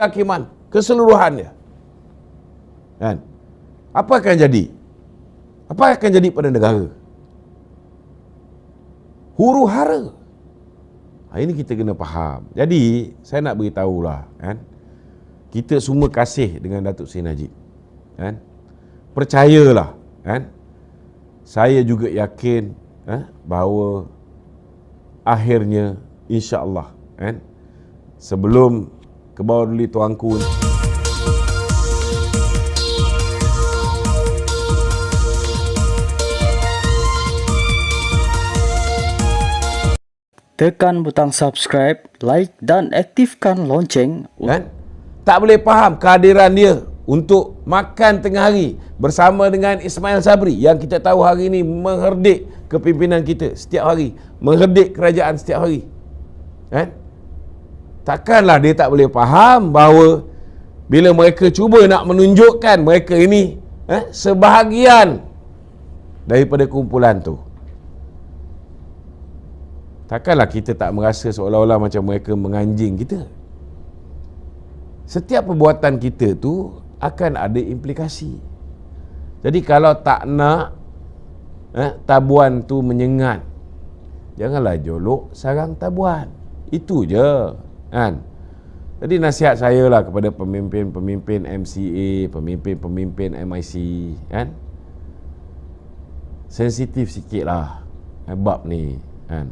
hakiman keseluruhannya. Kan? Apa akan jadi? Apa akan jadi pada negara? Huru hara. Ini kita kena faham. Jadi, saya nak beritahulah, kan? Kita semua kasih dengan Datuk Seri Najib. Kan? Percayalah, kan? Saya juga yakin bahawa akhirnya insya-Allah, kan? Sebelum ke bawah dulu tuanku. Tekan butang subscribe, like dan aktifkan lonceng. Kan? Tak boleh faham kehadiran dia untuk makan tengah hari bersama dengan Ismail Sabri yang kita tahu hari ini mengherdik kepimpinan kita setiap hari, mengherdik kerajaan setiap hari. Kan? Takkanlah dia tak boleh faham bahawa bila mereka cuba nak menunjukkan mereka ini sebahagian daripada kumpulan tu. Takkanlah kita tak merasa seolah-olah macam mereka menganjing kita. Setiap perbuatan kita tu akan ada implikasi. Jadi kalau tak nak tabuan tu menyengat, janganlah jolok sarang tabuan. Itu je, kan? Jadi nasihat saya lah kepada pemimpin-pemimpin MCA, pemimpin-pemimpin MIC, kan? Sensitif sikit lah bab ni, kan?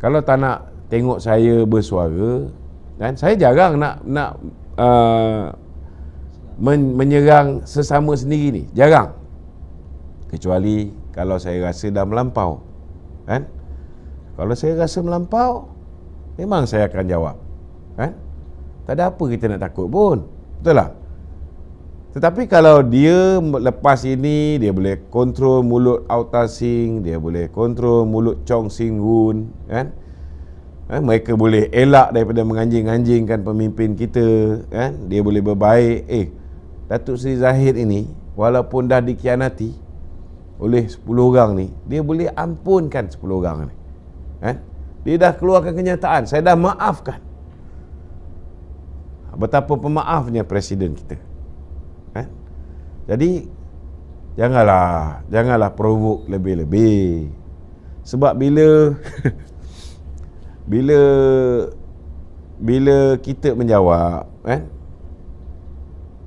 Kalau tak nak tengok saya bersuara, kan? Saya jarang nak menyerang sesama sendiri ni, jarang. Kecuali kalau saya rasa dah melampau, kan? Kalau saya rasa melampau, memang saya akan jawab, kan? Tak ada apa kita nak takut pun, betul tak? Tetapi kalau dia lepas ini dia boleh kontrol mulut Auta Singh, dia boleh kontrol mulut Chong Sing Woon, kan? Mereka boleh elak daripada menganjing-anjingkan pemimpin kita, kan? Dia boleh berbaik. Datuk Seri Zahid ini walaupun dah dikhianati oleh 10 orang ni, dia boleh ampunkan 10 orang ni, kan? Dia dah keluarkan kenyataan, saya dah maafkan. Betapa pemaafnya presiden kita, kan? Jadi janganlah provoke lebih-lebih. Sebab bila kita menjawab, kan,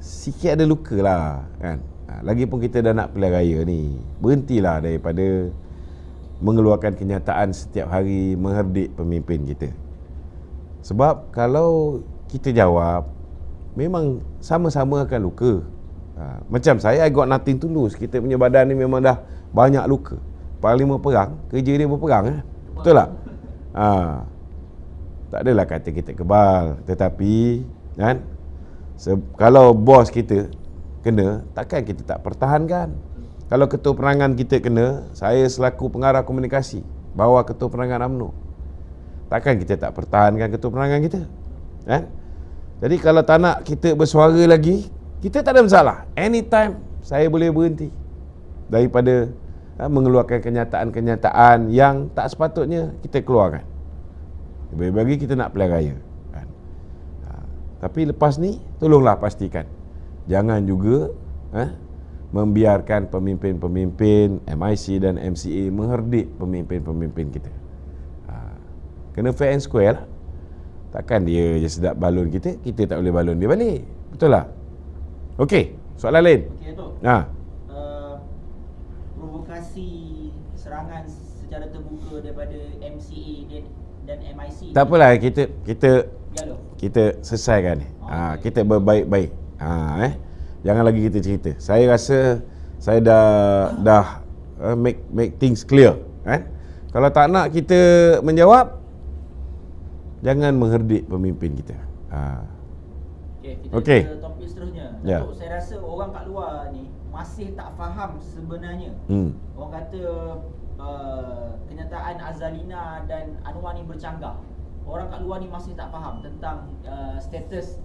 sikit ada luka lah, kan? Lagipun kita dah nak pilihan raya ni, berhentilah daripada mengeluarkan kenyataan setiap hari mengherdik pemimpin kita. Sebab kalau kita jawab, memang sama-sama akan luka. Macam saya, I got nothing to lose. Kita punya badan ni memang dah banyak luka. Parlimen perang, kerja dia berperang, betul tak? Tak adalah kata kita kebal, tetapi, kan, kalau bos kita kena, takkan kita tak pertahankan. Kalau ketua penerangan kita kena, saya selaku pengarah komunikasi bawa ketua penerangan UMNO, takkan kita tak pertahankan ketua penerangan kita, kan? Jadi kalau tak nak kita bersuara lagi, kita tak ada masalah. Anytime saya boleh berhenti daripada mengeluarkan kenyataan-kenyataan yang tak sepatutnya kita keluarkan. Bagi kita nak pilihan raya, kan? Tapi lepas ni, tolonglah pastikan jangan juga membiarkan pemimpin-pemimpin MIC dan MCA mengherdik pemimpin-pemimpin kita. Kena fair and square lah. Takkan dia je sedap balon kita, kita tak boleh balon dia balik. Betul lah? Okey, soalan lain. Okey, Datuk. Provokasi serangan secara terbuka daripada MCA dan MIC. Tak apalah, kita selesaikan ni. Okay. Kita berbaik-baik. Jangan lagi kita cerita. Saya rasa saya dah make things clear, kan? Kalau tak nak kita menjawab, jangan mengherdik pemimpin kita. Okey, kita ke topik seterusnya. Ya. Datuk, saya rasa orang kat luar ni masih tak faham sebenarnya. Orang kata kenyataan Azalina dan Anwar ni bercanggah. Orang kat luar ni masih tak faham tentang status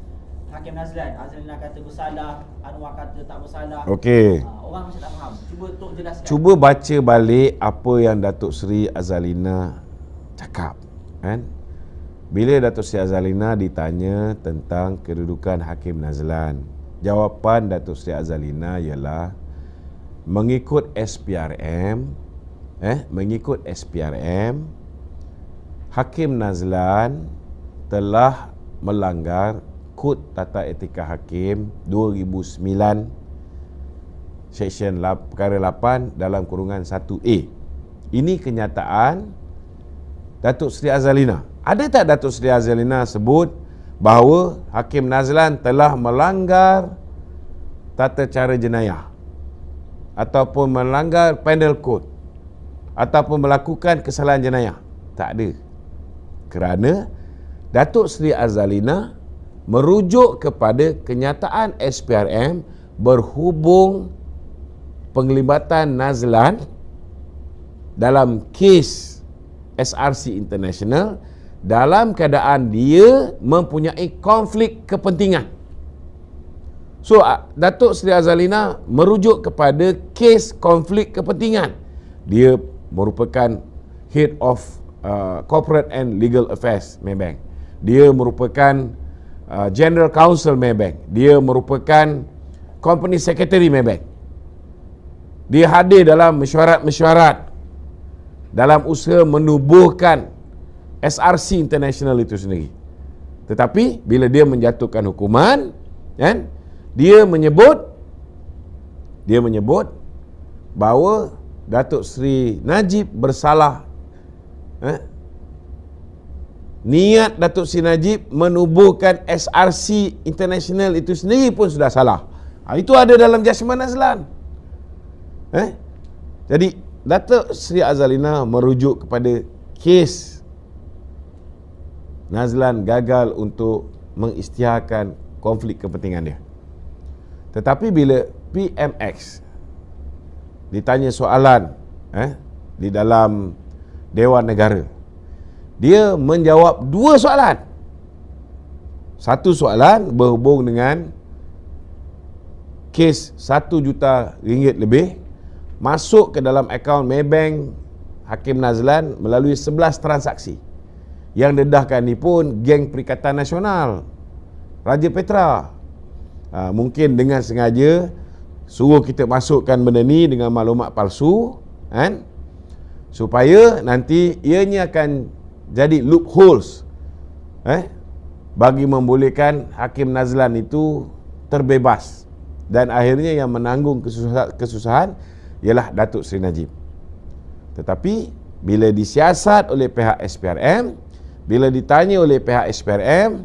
Hakim Nazlan. Azalina kata bersalah, Anwar kata tak bersalah. Okey. Orang masih tak faham. Cuba Tok jelaskan. Cuba baca balik apa yang Datuk Seri Azalina cakap, kan? bila Datuk Seri Azalina ditanya tentang kedudukan Hakim Nazlan, jawapan Datuk Seri Azalina ialah mengikut SPRM, Hakim Nazlan telah melanggar Kod Tata Etika Hakim 2009 Seksyen perkara 8 dalam kurungan 1A. Ini kenyataan Datuk Seri Azalina. Ada tak Datuk Seri Azalina sebut bahawa Hakim Nazlan telah melanggar tata cara jenayah ataupun melanggar penal code ataupun melakukan kesalahan jenayah? Tak ada. Kerana Datuk Seri Azalina merujuk kepada kenyataan SPRM berhubung penglibatan Nazlan dalam kes SRC International dalam keadaan dia mempunyai konflik kepentingan. So, Datuk Seri Azalina merujuk kepada kes konflik kepentingan. Dia merupakan Head of Corporate and Legal Affairs Maybank. Dia merupakan General Counsel Maybank. Dia merupakan Company Secretary Maybank. Dia hadir dalam mesyuarat dalam usaha menubuhkan SRC International itu sendiri. Tetapi bila dia menjatuhkan hukuman, kan, dia menyebut bahawa Datuk Seri Najib bersalah. Niat Datuk Seri Najib menubuhkan SRC International itu sendiri pun sudah salah. Itu ada dalam judgement Nazlan. Jadi Datuk Seri Azalina merujuk kepada kes Nazlan gagal untuk mengisytiharkan konflik kepentingan dia. Tetapi bila PMX ditanya soalan di dalam Dewan Negara, dia menjawab dua soalan. Satu soalan berhubung dengan kes 1 juta ringgit lebih masuk ke dalam akaun Maybank Hakim Nazlan melalui 11 transaksi. Yang dedahkan ni pun geng Perikatan Nasional Raja Petra. Mungkin dengan sengaja suruh kita masukkan benda ni dengan maklumat palsu, kan? Supaya nanti ianya akan jadi loopholes bagi membolehkan Hakim Nazlan itu terbebas, dan akhirnya yang menanggung kesusahan ialah Datuk Seri Najib. Tetapi bila disiasat oleh pihak SPRM, bila ditanya oleh pihak SPRM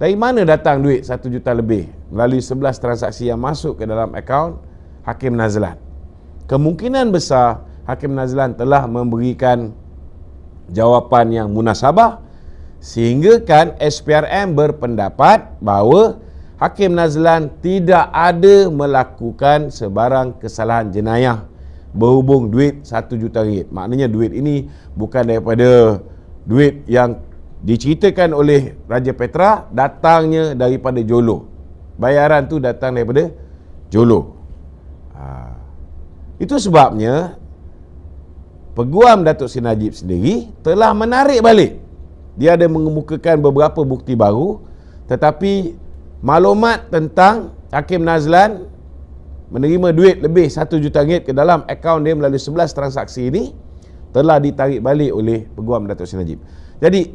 dari mana datang duit 1 juta lebih melalui 11 transaksi yang masuk ke dalam akaun Hakim Nazlan, kemungkinan besar Hakim Nazlan telah memberikan jawapan yang munasabah, sehingga kan SPRM berpendapat bahawa Hakim Nazlan tidak ada melakukan sebarang kesalahan jenayah berhubung duit 1 juta ringgit. Maknanya duit ini bukan daripada duit yang diceritakan oleh Raja Petra, datangnya daripada Jolo. Bayaran tu datang daripada Jolo. Itu sebabnya Peguam Datuk Seri Najib sendiri telah menarik balik. Dia ada mengemukakan beberapa bukti baru, tetapi maklumat tentang Hakim Nazlan menerima duit lebih 1 juta ringgit ke dalam akaun dia melalui 11 transaksi ini telah ditarik balik oleh Peguam Datuk Seri Najib. Jadi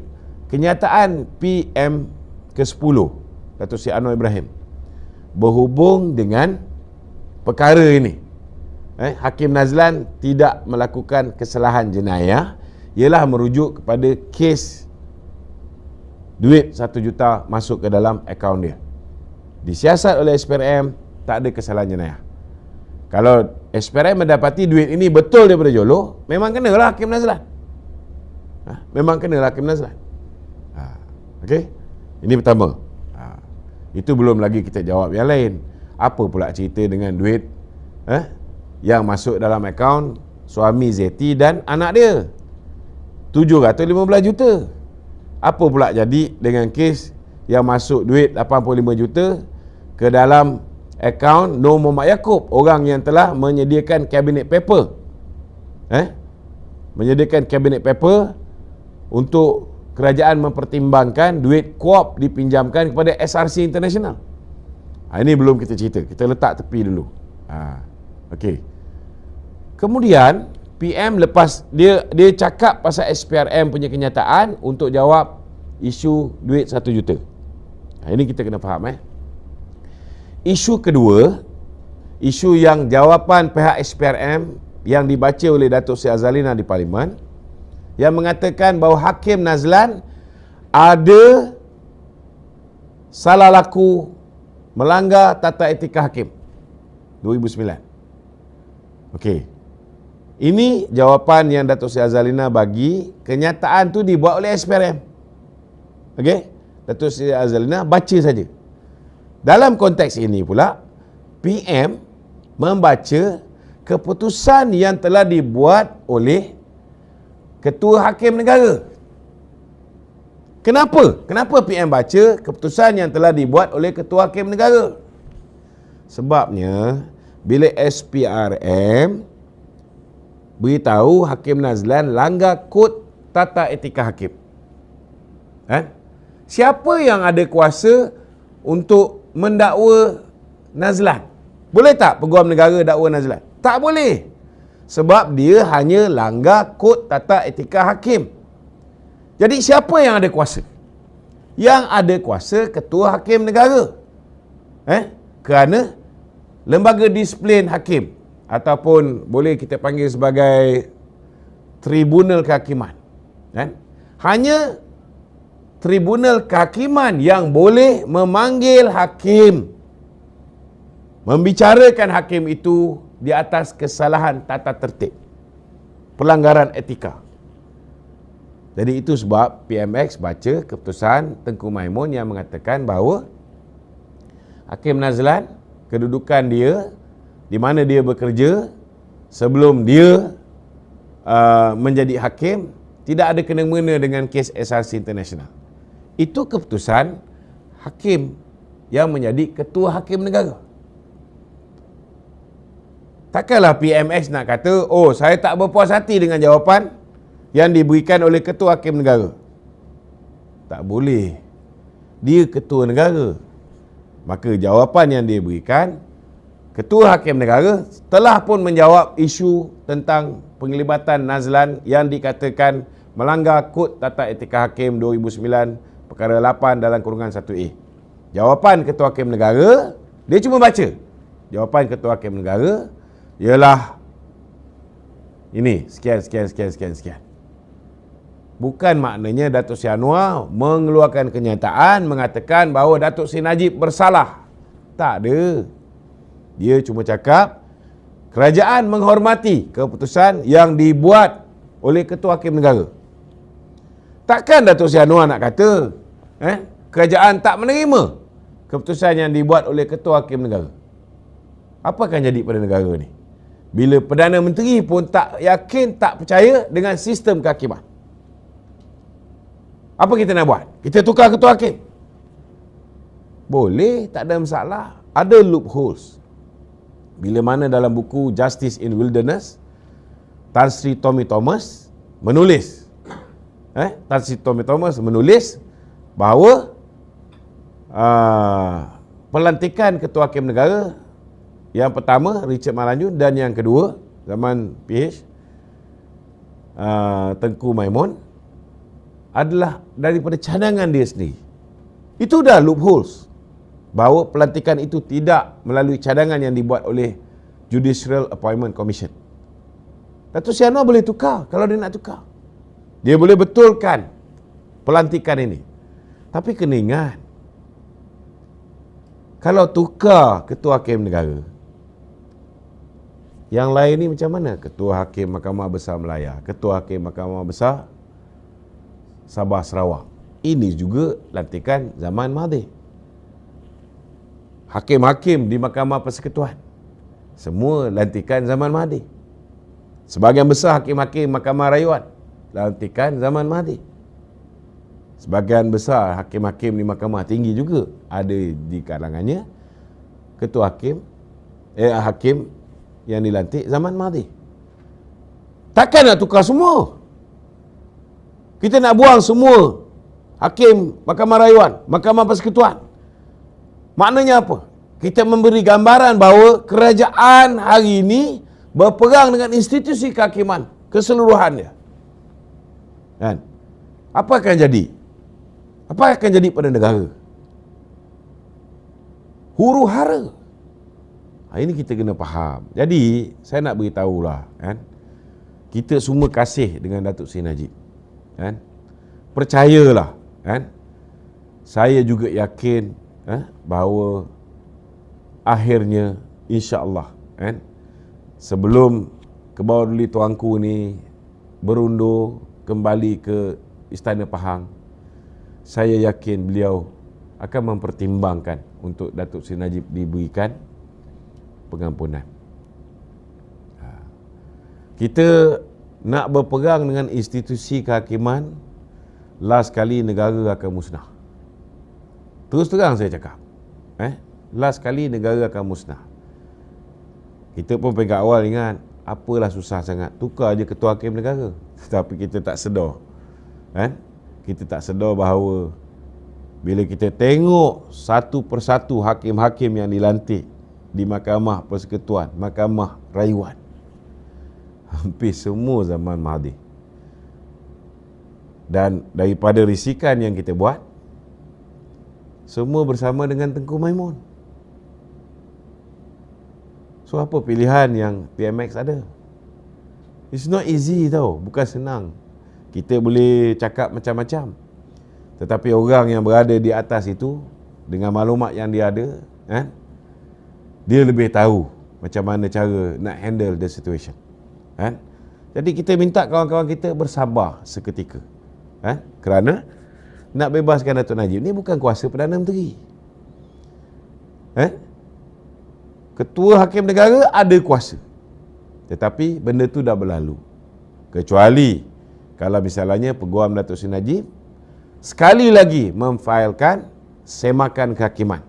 kenyataan PM ke-10 Datuk Seri Anwar Ibrahim berhubung dengan perkara ini, Hakim Nazlan tidak melakukan kesalahan jenayah, ialah merujuk kepada kes duit 1 juta masuk ke dalam akaun dia. Disiasat oleh SPRM, tak ada kesalahan jenayah. Kalau SPRM mendapati duit ini betul daripada Jolo, memang kenalah Hakim Nazlan. Memang kenalah Hakim Nazlan. Okey? Ini pertama. Itu belum lagi kita jawab yang lain. Apa pula cerita dengan duit yang masuk dalam akaun suami Zeti dan anak dia? 715 juta. Apa pula jadi dengan kes yang masuk duit 85 juta ke dalam akaun Nur Muhammad Yaakob, orang yang telah menyediakan cabinet paper. Menyediakan cabinet paper untuk kerajaan mempertimbangkan duit KUAP dipinjamkan kepada SRC International. Ini belum kita cerita. Kita letak tepi dulu. Okey. Kemudian PM lepas dia cakap pasal SPRM punya kenyataan untuk jawab isu duit 1 juta. Ini kita kena faham. Isu kedua, isu yang jawapan pihak SPRM yang dibaca oleh Datuk Seri Azalina di Parlimen, yang mengatakan bahawa Hakim Nazlan ada salah laku melanggar tata etika hakim 2009. Okey. Ini jawapan yang Datuk Seri Azalina bagi. Kenyataan tu dibuat oleh SPRM. Okey. Datuk Seri Azalina baca saja. Dalam konteks ini pula, PM membaca keputusan yang telah dibuat oleh Ketua Hakim Negara. Kenapa? Kenapa PM baca keputusan yang telah dibuat oleh Ketua Hakim Negara? Sebabnya, bila SPRM beritahu Hakim Nazlan langgar kod tata etika hakim. Siapa yang ada kuasa untuk mendakwa Nazlan? Boleh tak Peguam Negara dakwa Nazlan? Tak boleh. Sebab dia hanya langgar kod tata etika hakim. Jadi siapa yang ada kuasa? Yang ada kuasa Ketua Hakim Negara. Kerana lembaga disiplin hakim, ataupun boleh kita panggil sebagai Tribunal Kehakiman, hanya Tribunal Kehakiman yang boleh memanggil hakim, membicarakan hakim itu di atas kesalahan tata tertib, pelanggaran etika. Jadi itu sebab PMX baca keputusan Tengku Maimun yang mengatakan bahawa Hakim Nazlan, kedudukan dia, di mana dia bekerja sebelum dia menjadi hakim, tidak ada kena-mengena dengan kes SRC International. Itu keputusan hakim yang menjadi Ketua Hakim Negara. Takkanlah PMX nak kata, oh saya tak berpuas hati dengan jawapan yang diberikan oleh Ketua Hakim Negara. Tak boleh. Dia Ketua Negara. Maka jawapan yang dia berikan, Ketua Hakim Negara telah pun menjawab isu tentang penglibatan Nazlan yang dikatakan melanggar Kod Tata Etika Hakim 2009 perkara 8 dalam kurungan 1A. Jawapan Ketua Hakim Negara, dia cuma baca. Jawapan Ketua Hakim Negara ialah ini, sekian. Bukan maknanya Datuk Seri Anwar mengeluarkan kenyataan mengatakan bahawa Datuk Seri Najib bersalah. Tak ada. Dia cuma cakap kerajaan menghormati keputusan yang dibuat oleh Ketua Hakim Negara. Takkan Datuk Seri Anwar nak kata kerajaan tak menerima keputusan yang dibuat oleh Ketua Hakim Negara. Apa akan jadi pada negara ni? Bila Perdana Menteri pun tak yakin, tak percaya dengan sistem kehakiman. Apa kita nak buat? Kita tukar Ketua Hakim? Boleh, tak ada masalah. Ada loopholes. Bila mana dalam buku Justice in Wilderness, Tan Sri Tommy Thomas menulis, Tan Sri Tommy Thomas menulis bahawa pelantikan Ketua Hakim Negara, yang pertama Richard Malanjun dan yang kedua zaman PH Tengku Maimun, adalah daripada cadangan dia sendiri. Itu dah loopholes. Bahawa pelantikan itu tidak melalui cadangan yang dibuat oleh Judicial Appointment Commission. Datuk Seri Anwar boleh tukar kalau dia nak tukar. Dia boleh betulkan pelantikan ini. Tapi kena ingat, kalau tukar Ketua Hakim Negara, yang lain ni macam mana? Ketua Hakim Mahkamah Besar Melaya, Ketua Hakim Mahkamah Besar Sabah Sarawak. Ini juga lantikan zaman Mahathir. Hakim-hakim di Mahkamah Persekutuan, semua lantikan zaman Mahathir. Sebahagian besar hakim-hakim Mahkamah Rayuan, lantikan zaman Mahathir. Sebahagian besar hakim-hakim di Mahkamah Tinggi juga ada di kalangannya ketua hakim, hakim yang dilantik zaman Mahathir. Takkan nak tukar semua? Kita nak buang semua Hakim Mahkamah Rayuan, Mahkamah Persekutuan. Maknanya apa? Kita memberi gambaran bahawa kerajaan hari ini berperang dengan institusi kehakiman keseluruhannya. Kan? Apa akan jadi? Apa akan jadi pada negara? Huru-hara. Ini kita kena faham. Jadi, saya nak beritahulah, kan? Kita semua kasih dengan Datuk Seri Najib. Kan? Percayalah, kan? Saya juga yakin bahawa akhirnya insya-Allah, kan? Sebelum Kebawah Duli Tuanku ni berundur kembali ke Istana Pahang, saya yakin beliau akan mempertimbangkan untuk Datuk Seri Najib diberikan pengampunan. Kita nak berperang dengan institusi kehakiman, last kali negara akan musnah. Terus terang saya cakap. Last kali negara akan musnah. Kita pun pegang awal ingat, apalah susah sangat, tukar je ketua hakim negara. Tetapi kita tak sedar. Kita tak sedar bahawa bila kita tengok satu persatu hakim-hakim yang dilantik di Mahkamah Persekutuan, Mahkamah Rayuan, hampir semua zaman Mahathir. Dan daripada risikan yang kita buat, semua bersama dengan Tengku Maimun. So apa pilihan yang PMX ada? It's not easy tau, bukan senang. Kita boleh cakap macam-macam, tetapi orang yang berada di atas itu, dengan maklumat yang dia ada, dia lebih tahu macam mana cara nak handle the situation. Jadi kita minta kawan-kawan kita bersabar seketika. Kerana nak bebaskan Datuk Najib ni bukan kuasa Perdana Menteri. Ketua Hakim Negara ada kuasa, tetapi benda tu dah berlalu. Kecuali kalau misalnya Peguam Datuk Seri Najib sekali lagi memfailkan semakan kehakiman,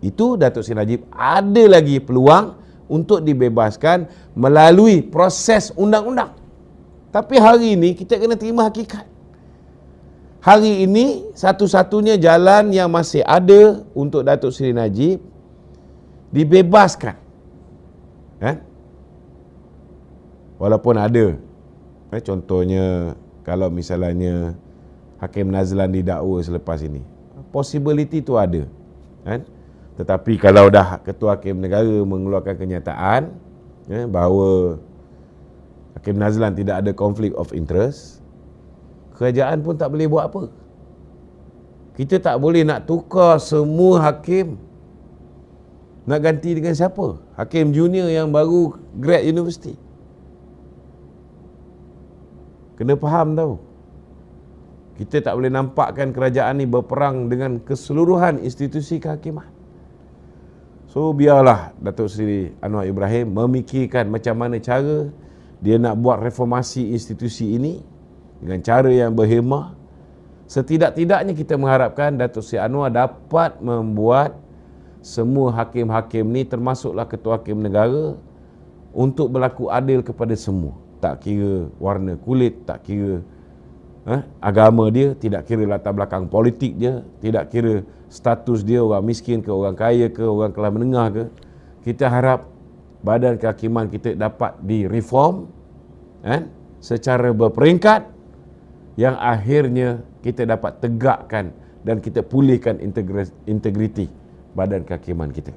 itu Datuk Seri Najib ada lagi peluang untuk dibebaskan melalui proses undang-undang. Tapi hari ini kita kena terima hakikat. Hari ini satu-satunya jalan yang masih ada untuk Datuk Seri Najib dibebaskan. Walaupun ada, contohnya kalau misalnya Hakim Nazlan didakwa selepas ini, possibility tu ada. Tetapi kalau dah Ketua Hakim Negara mengeluarkan kenyataan bahawa Hakim Nazlan tidak ada conflict of interest, kerajaan pun tak boleh buat apa. Kita tak boleh nak tukar semua hakim. Nak ganti dengan siapa? Hakim junior yang baru grad universiti. Kena faham tau. Kita tak boleh nampakkan kerajaan ni berperang dengan keseluruhan institusi kehakiman. So biarlah Datuk Seri Anwar Ibrahim memikirkan macam mana cara dia nak buat reformasi institusi ini dengan cara yang berhemah. Setidak-tidaknya kita mengharapkan Datuk Seri Anwar dapat membuat semua hakim-hakim ni, termasuklah Ketua Hakim Negara, untuk berlaku adil kepada semua. Tak kira warna kulit, tak kira agama dia, tidak kira latar belakang politik dia, tidak kira status dia orang miskin ke, orang kaya ke, orang kelas menengah ke. Kita harap badan kehakiman kita dapat direform secara berperingkat, yang akhirnya kita dapat tegakkan dan kita pulihkan integriti badan kehakiman kita.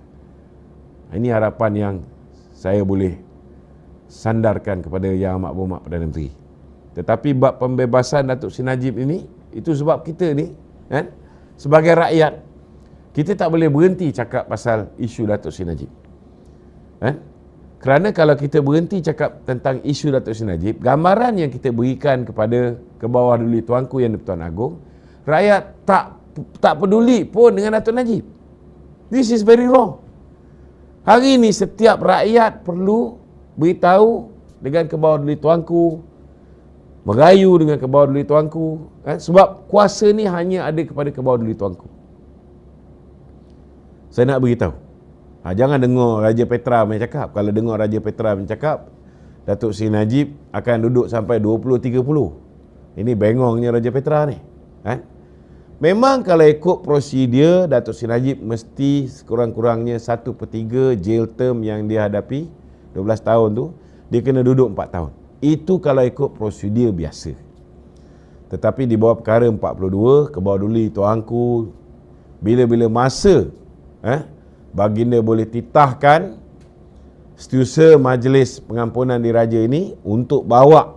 Ini harapan yang saya boleh sandarkan kepada Yang Amat Berhormat Perdana Menteri. Tetapi bab pembebasan Datuk Seri Najib ini, itu sebab kita ni sebagai rakyat, kita tak boleh berhenti cakap pasal isu Datuk Seri Najib. Kerana kalau kita berhenti cakap tentang isu Datuk Seri Najib, gambaran yang kita berikan kepada Kebawah Duli Tuanku Yang di-Pertuan Agong, rakyat tak peduli pun dengan Datuk Najib. This is very wrong. Hari ini setiap rakyat perlu beritahu dengan Kebawah Duli Tuanku, merayu dengan Kebawah Duli Tuanku, sebab kuasa ni hanya ada kepada Kebawah Duli Tuanku. Saya nak beritahu, jangan dengar Raja Petra punya cakap. Kalau dengar Raja Petra punya cakap, Datuk Seri Najib akan duduk sampai 20-30. Ini bengongnya Raja Petra ni. Memang kalau ikut prosedur, Datuk Seri Najib mesti sekurang-kurangnya 1/3 jail term yang dia hadapi 12 tahun tu, dia kena duduk 4 tahun. Itu kalau ikut prosedur biasa. Tetapi di bawah perkara 42, Kebawah-Duli Tuanku, bila-bila masa baginda boleh titahkan Setiausaha Majlis Pengampunan Diraja ini untuk bawa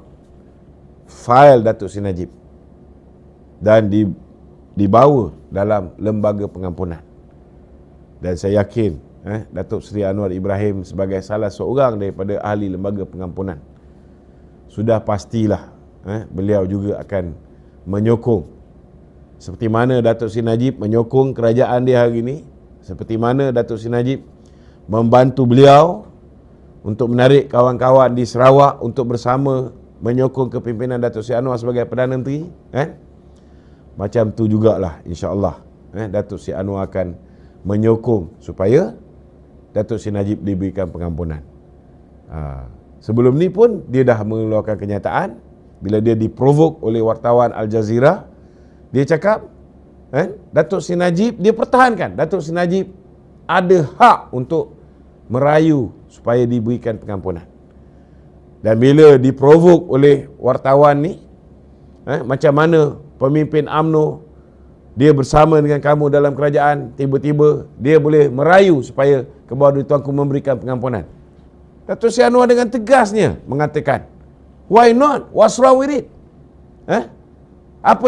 fail Datuk Seri Najib dan dibawa dalam lembaga pengampunan. Dan saya yakin Datuk Seri Anwar Ibrahim sebagai salah seorang daripada ahli lembaga pengampunan, sudah pastilah beliau juga akan menyokong seperti mana Datuk Seri Najib menyokong kerajaan dia hari ini, seperti mana Datuk Seri Najib membantu beliau untuk menarik kawan-kawan di Sarawak untuk bersama menyokong kepimpinan Datuk Seri Anwar sebagai Perdana Menteri. Macam tu jugalah insya-Allah Datuk Seri Anwar akan menyokong supaya Datuk Seri Najib diberikan pengampunan. Sebelum ni pun dia dah mengeluarkan kenyataan bila dia diprovok oleh wartawan Al Jazeera. Dia cakap Datuk Seri Najib, dia pertahankan Datuk Seri Najib ada hak untuk merayu supaya diberikan pengampunan. Dan bila diprovok oleh wartawan ni, macam mana pemimpin UMNO dia bersama dengan kamu dalam kerajaan, tiba-tiba dia boleh merayu supaya Kebawah-Duli Tuanku memberikan pengampunan. Datuk Seri Anwar dengan tegasnya mengatakan, why not? What's wrong with it? Apa